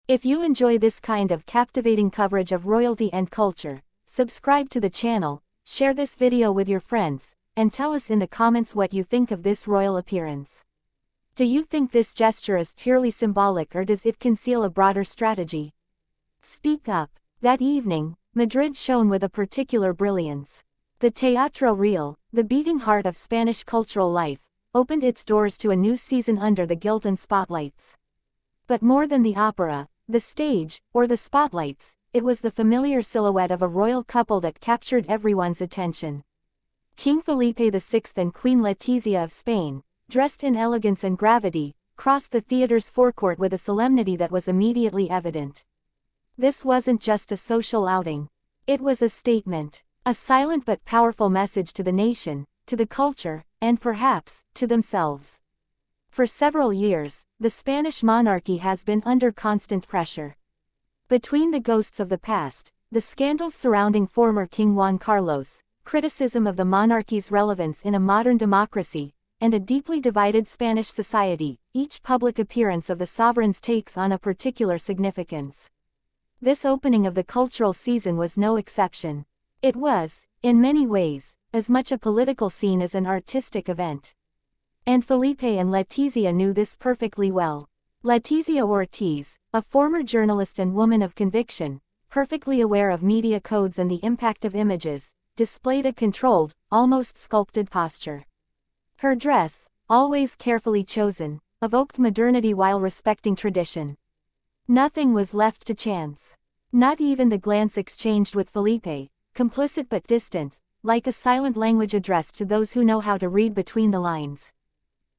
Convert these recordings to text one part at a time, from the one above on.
If you enjoy this kind of captivating coverage of royalty and culture, subscribe to the channel, share this video with your friends, and tell us in the comments what you think of this royal appearance. Do you think this gesture is purely symbolic, or does it conceal a broader strategy? Speak up. That evening, Madrid shone with a particular brilliance. The Teatro Real, the beating heart of Spanish cultural life, opened its doors to a new season under the gilt and spotlights. But more than the opera, the stage, or the spotlights, it was the familiar silhouette of a royal couple that captured everyone's attention. King Felipe VI and Queen Letizia of Spain, dressed in elegance and gravity, crossed the theater's forecourt with a solemnity that was immediately evident. This wasn't just a social outing. It was a statement, a silent but powerful message to the nation, to the culture, and perhaps, to themselves. For several years, the Spanish monarchy has been under constant pressure. Between the ghosts of the past, the scandals surrounding former King Juan Carlos, criticism of the monarchy's relevance in a modern democracy, and a deeply divided Spanish society, each public appearance of the sovereigns takes on a particular significance. This opening of the cultural season was no exception. It was, in many ways, as much a political scene as an artistic event. And Felipe and Letizia knew this perfectly well. Letizia Ortiz, a former journalist and woman of conviction, perfectly aware of media codes and the impact of images, displayed a controlled, almost sculpted posture. Her dress, always carefully chosen, evoked modernity while respecting tradition. Nothing was left to chance. Not even the glance exchanged with Felipe, complicit but distant, like a silent language addressed to those who know how to read between the lines.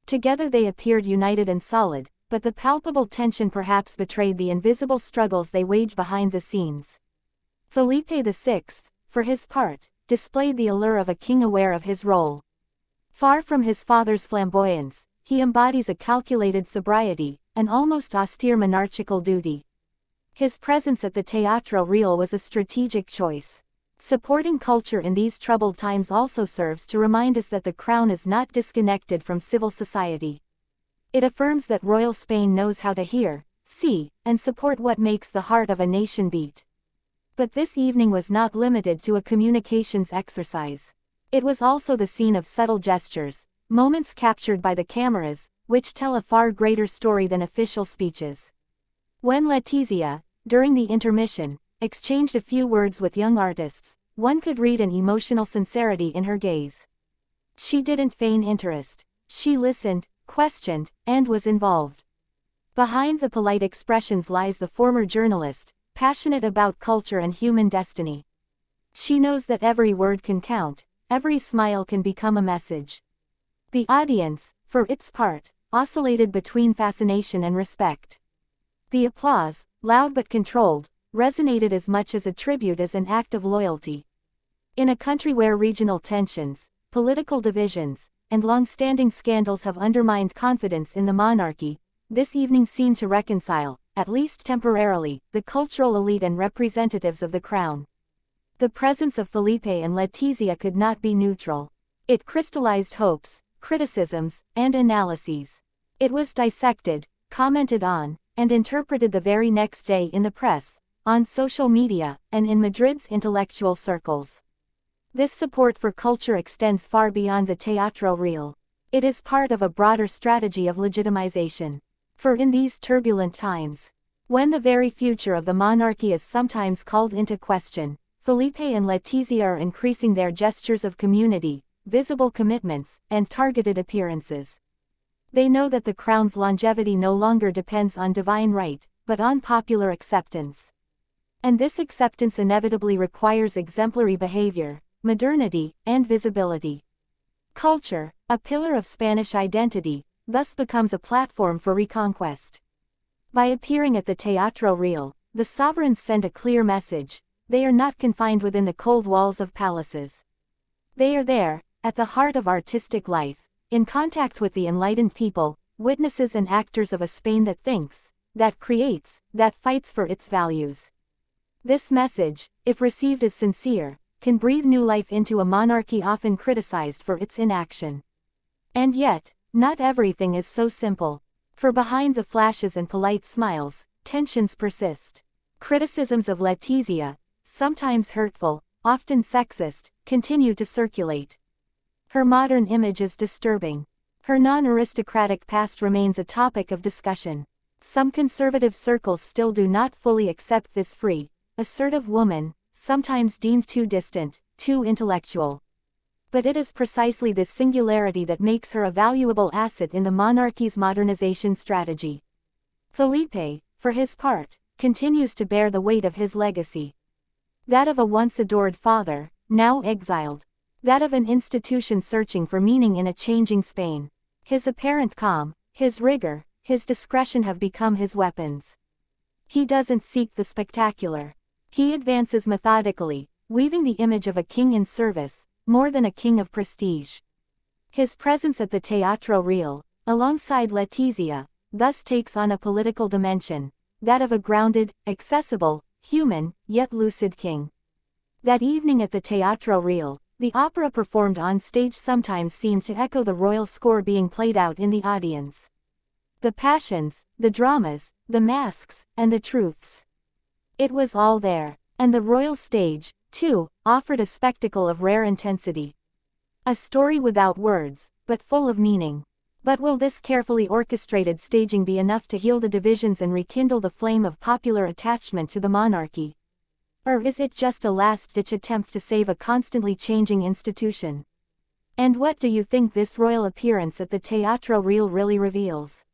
Together they appeared united and solid, but the palpable tension perhaps betrayed the invisible struggles they waged behind the scenes. Felipe VI, for his part, displayed the allure of a king aware of his role. Far from his father's flamboyance, he embodies a calculated sobriety, an almost austere monarchical duty. His presence at the Teatro Real was a strategic choice. Supporting culture in these troubled times also serves to remind us that the crown is not disconnected from civil society. It affirms that royal Spain knows how to hear, see, and support what makes the heart of a nation beat. But this evening was not limited to a communications exercise. It was also the scene of subtle gestures, moments captured by the cameras, which tell a far greater story than official speeches. When Letizia, during the intermission, exchanged a few words with young artists, one could read an emotional sincerity in her gaze. She didn't feign interest. She listened, questioned, and was involved. Behind the polite expressions lies the former journalist, passionate about culture and human destiny. She knows that every word can count, every smile can become a message. The audience, for its part, oscillated between fascination and respect. The applause, loud but controlled, resonated as much as a tribute as an act of loyalty. In a country where regional tensions, political divisions, and long-standing scandals have undermined confidence in the monarchy, this evening seemed to reconcile, at least temporarily, the cultural elite and representatives of the crown. The presence of Felipe and Letizia could not be neutral. It crystallized hopes, criticisms, and analyses. It was dissected, commented on, and interpreted the very next day in the press, on social media, and in Madrid's intellectual circles. This support for culture extends far beyond the Teatro Real. It is part of a broader strategy of legitimization. For in these turbulent times, when the very future of the monarchy is sometimes called into question, Felipe and Letizia are increasing their gestures of community, visible commitments, and targeted appearances. They know that the crown's longevity no longer depends on divine right, but on popular acceptance. And this acceptance inevitably requires exemplary behavior, modernity, and visibility. Culture, a pillar of Spanish identity, thus becomes a platform for reconquest. By appearing at the Teatro Real, the sovereigns send a clear message: they are not confined within the cold walls of palaces. They are there, at the heart of artistic life, in contact with the enlightened people, witnesses and actors of a Spain that thinks, that creates, that fights for its values. This message, if received as sincere, can breathe new life into a monarchy often criticized for its inaction. And yet, not everything is so simple. For behind the flashes and polite smiles, tensions persist. Criticisms of Letizia, sometimes hurtful, often sexist, continue to circulate. Her modern image is disturbing. Her non-aristocratic past remains a topic of discussion. Some conservative circles still do not fully accept this free, assertive woman, sometimes deemed too distant, too intellectual. But it is precisely this singularity that makes her a valuable asset in the monarchy's modernization strategy. Felipe, for his part, continues to bear the weight of his legacy. That of a once adored father, now exiled. That of an institution searching for meaning in a changing Spain. His apparent calm, his rigor, his discretion have become his weapons. He doesn't seek the spectacular. He advances methodically, weaving the image of a king in service, more than a king of prestige. His presence at the Teatro Real, alongside Letizia, thus takes on a political dimension, that of a grounded, accessible, human, yet lucid king. That evening at the Teatro Real, the opera performed on stage sometimes seemed to echo the royal score being played out in the audience. The passions, the dramas, the masks, and the truths. It was all there, and the royal stage, too, offered a spectacle of rare intensity. A story without words, but full of meaning. But will this carefully orchestrated staging be enough to heal the divisions and rekindle the flame of popular attachment to the monarchy? Or is it just a last-ditch attempt to save a constantly changing institution? And what do you think this royal appearance at the Teatro Real really reveals?